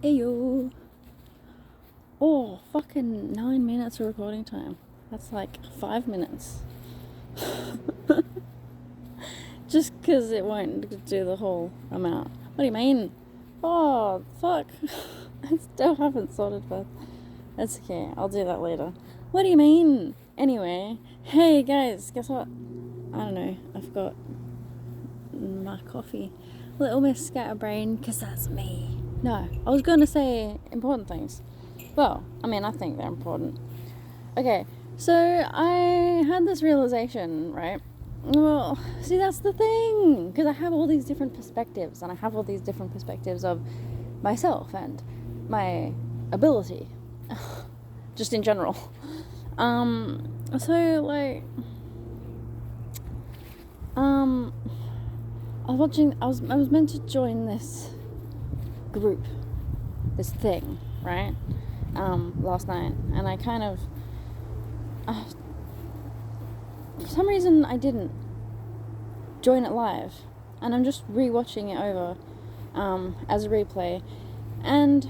Ayo. Oh, fucking 9 minutes of recording time. That's like 5 minutes. Just because it won't do the whole amount. What do you mean? Oh, fuck. I still haven't sorted that. That's okay. I'll do that later. What do you mean? Anyway, hey guys, guess what? I don't know. I've got my coffee. Little Miss Scatterbrain, because that's me. No, I was going to say important things. Well, I mean, I think they're important. Okay, so I had this realization, right? Well, see, that's the thing, because I have all these different perspectives, and I have all these different perspectives of myself and my ability, just in general. So, like, I was meant to join this group, this thing, right? Last night, and I kind of, for some reason, I didn't join it live, and I'm just rewatching it over, as a replay, and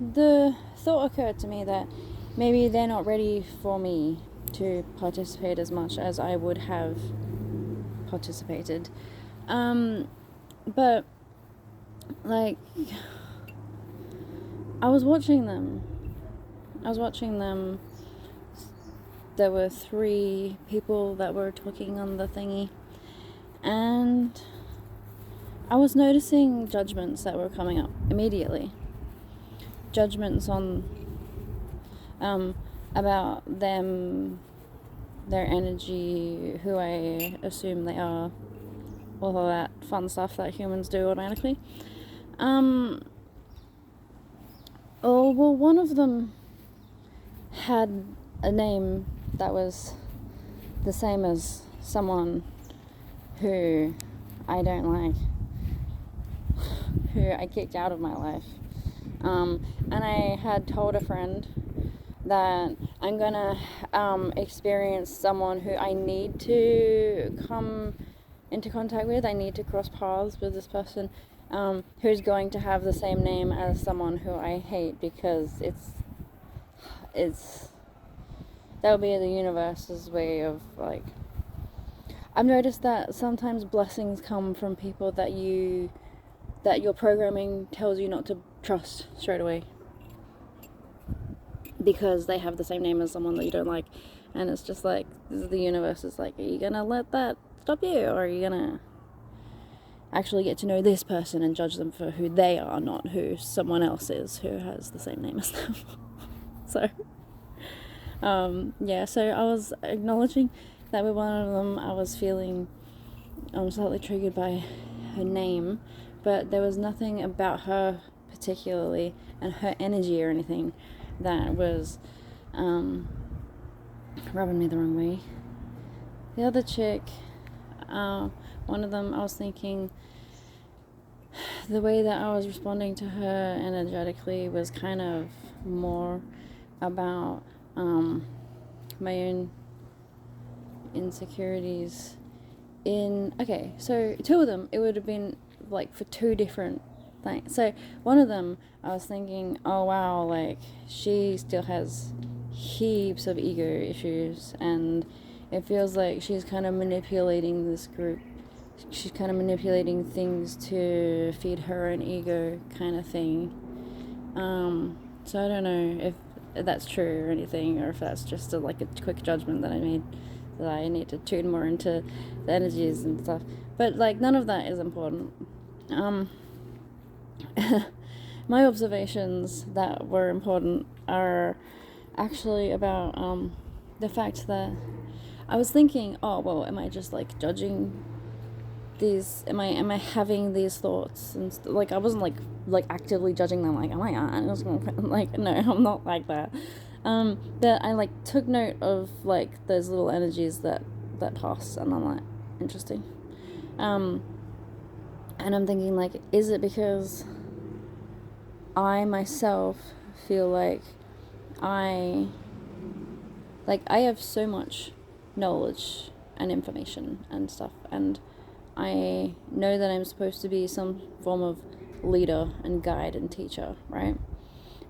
the thought occurred to me that maybe they're not ready for me to participate as much as I would have participated, but, like, I was watching them. There were 3 people that were talking on the thingy, and I was noticing judgments that were coming up immediately. Judgments on, about them, their energy, who I assume they are, all of that fun stuff that humans do automatically. Oh, well, one of them had a name that was the same as someone who I don't like, who I kicked out of my life. And I had told a friend that I'm gonna experience someone who I need to come into contact with. I need to cross paths with this person who's going to have the same name as someone who I hate, because it's that'll be the universe's way of, like, I've noticed that sometimes blessings come from people that your programming tells you not to trust straight away, because they have the same name as someone that you don't like, and it's just like, the universe is like, are you gonna let that stop you, or are you gonna actually get to know this person and judge them for who they are, not who someone else is who has the same name as them? So, yeah, so I was acknowledging that with one of them I was feeling slightly triggered by her name, but there was nothing about her particularly and her energy or anything that was rubbing me the wrong way. The other chick, one of them, I was thinking the way that I was responding to her energetically was kind of more about my own insecurities okay, so 2 of them, it would have been like for 2 different things. So one of them, I was thinking, oh wow, like, she still has heaps of ego issues, and it feels like she's kind of manipulating this group. She's kind of manipulating things to feed her own ego, kind of thing. So I don't know if that's true or anything, or if that's just a quick judgment that I made, that I need to tune more into the energies and stuff. But, like, none of that is important. My observations that were important are actually about the fact that I was thinking, oh well, am I just like judging these? Am I having these thoughts? And like, I wasn't like actively judging them. Like, am I? I was like, no, I'm not like that. That I like took note of like those little energies that pass, and I'm like, interesting. And I'm thinking, like, is it because I myself feel like I have so much knowledge and information and stuff, and I know that I'm supposed to be some form of leader and guide and teacher, right?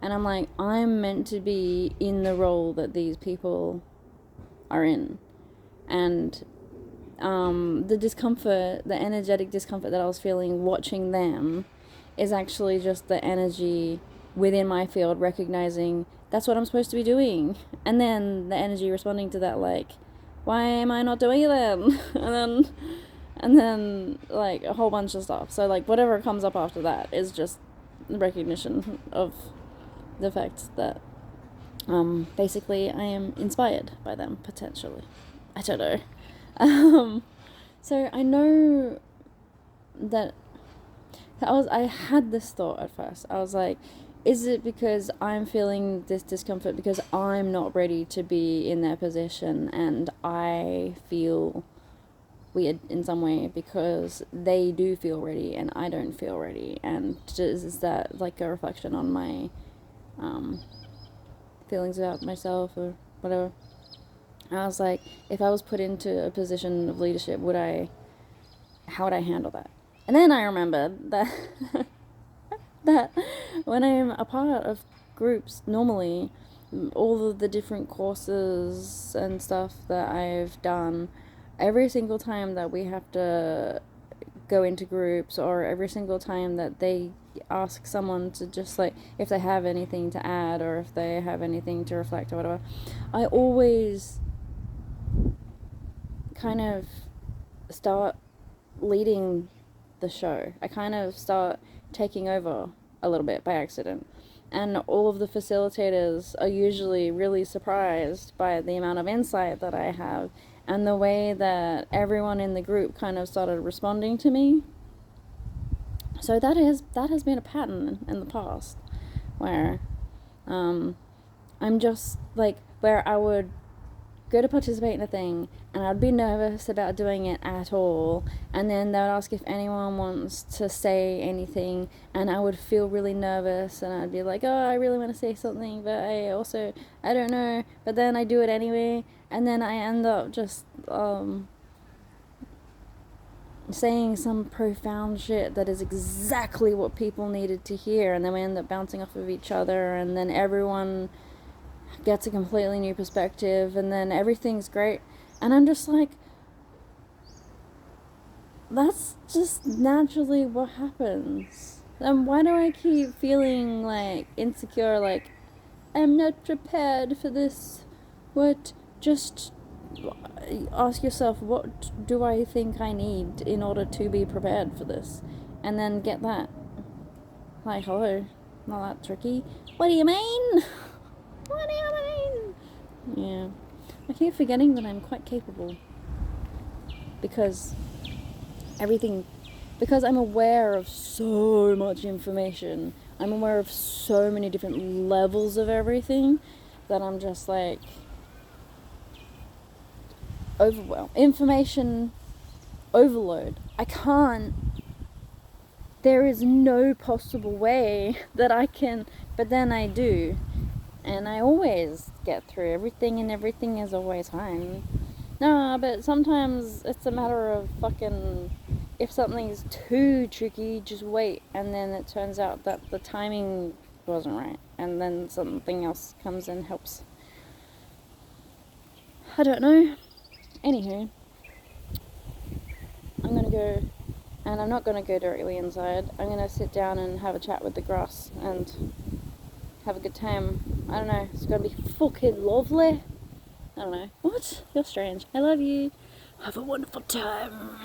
And I'm like, I'm meant to be in the role that these people are in. And the discomfort, the energetic discomfort that I was feeling watching them is actually just the energy within my field recognizing that's what I'm supposed to be doing. And then the energy responding to that, like, why am I not doing it then? and then like a whole bunch of stuff. So like whatever comes up after that is just recognition of the fact that basically I am inspired by them, potentially. I don't know. So I know that I had this thought at first. I was like, is it because I'm feeling this discomfort because I'm not ready to be in their position and I feel weird in some way because they do feel ready and I don't feel ready? And is that like a reflection on my feelings about myself or whatever? And I was like, if I was put into a position of leadership, how would I handle that? And then I remembered that that when I'm a part of groups, normally all of the different courses and stuff that I've done, every single time that we have to go into groups, or every single time that they ask someone to just like, if they have anything to add or if they have anything to reflect or whatever, I always kind of start leading the show. I kind of start taking over a little bit by accident. And all of the facilitators are usually really surprised by the amount of insight that I have and the way that everyone in the group kind of started responding to me. So that has been a pattern in the past where I'm just like, where I would go to participate in a thing and I'd be nervous about doing it at all, and then they would ask if anyone wants to say anything and I would feel really nervous and I'd be like, oh, I really want to say something, but I don't know, but then I do it anyway, and then I end up just saying some profound shit that is exactly what people needed to hear, and then we end up bouncing off of each other, and then everyone gets a completely new perspective, and then everything's great. And I'm just like, that's just naturally what happens. Then why do I keep feeling like insecure, like I'm not prepared for this? What? Just ask yourself, what do I think I need in order to be prepared for this? And then get that. Like, hello, not that tricky. What do you mean? What do you mean? Yeah. I keep forgetting that I'm quite capable. Because I'm aware of so much information. I'm aware of so many different levels of everything that I'm just like overwhelmed. Information overload. There is no possible way that I can, but then I do. And I always get through everything, and everything is always fine. No, but sometimes it's a matter of fucking, if something's too tricky, just wait. And then it turns out that the timing wasn't right. And then something else comes and helps. I don't know. Anywho, I'm gonna go, and I'm not gonna go directly inside. I'm gonna sit down and have a chat with the grass and have a good time. I don't know, it's gonna be fucking lovely. I don't know. What? You're strange. I love you. Have a wonderful time.